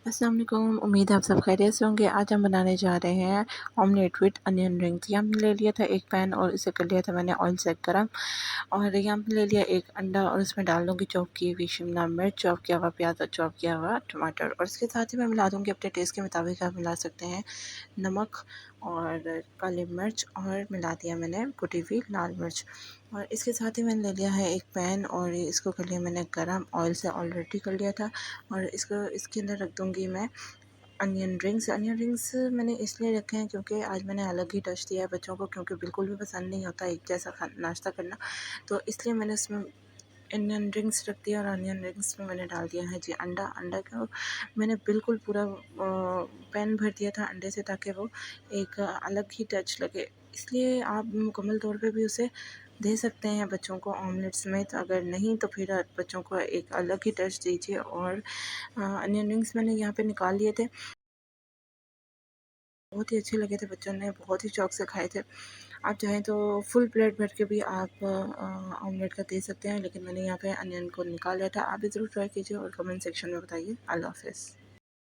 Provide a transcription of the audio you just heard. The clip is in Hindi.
अस्सलाम वालेकुम। उम्मीद है आप सब खैरियत से होंगे। आज हम बनाने जा रहे हैं ऑमलेट विद अनियन रिंग्स। यहाँ पे ले लिया था एक पैन और इसे कर लिया था मैंने ऑयल से गरम, और यहाँ पे ले लिया एक अंडा और इसमें डाल दूँगी चॉप की हुई शिमला मिर्च, चॉप किया हुआ प्याज और चॉप किया हुआ टमाटर, और इसके साथ ही मैं मिला दूँगी अपने टेस्ट के मुताबिक आप मिला सकते हैं नमक और काली मिर्च, और मिला दिया मैंने कुटी हुई लाल मिर्च। और इसके साथ ही मैंने ले लिया है एक पैन और इसको कर लिया मैंने गरम, ऑयल से ऑलरेडी कर लिया था। और इसके अंदर रख दूँगी मैं अनियन रिंग्स। अनियन रिंग्स मैंने इसलिए रखे हैं क्योंकि आज मैंने अलग ही टच दिया है बच्चों को, क्योंकि बिल्कुल भी पसंद नहीं होता एक जैसा नाश्ता करना, तो इसलिए मैंने इसमें अनियन रिंग्स रख दिया। और अनियन रिंग्स में मैंने डाल दिया है जी अंडा। अंडा को मैंने बिल्कुल पूरा पैन भर दिया था अंडे से, ताकि वो एक अलग ही टच लगे, इसलिए आप मुकम्मल तौर पे भी उसे दे सकते हैं बच्चों को ऑमलेट्स में। तो अगर नहीं तो फिर बच्चों को एक अलग ही टच दीजिए। और अनियन रिंग्स मैंने यहाँ पे निकाल लिए थे, बहुत ही अच्छे लगे थे, बच्चों ने बहुत ही शौक से खाए थे। आप चाहें तो फुल प्लेट भर के भी आप ऑमलेट का दे सकते हैं, लेकिन मैंने यहाँ पे अनियन को निकाल लिया था। आप भी ज़रूर ट्राई कीजिए और कमेंट सेक्शन में बताइए। अल्लाह हाफ़िज़।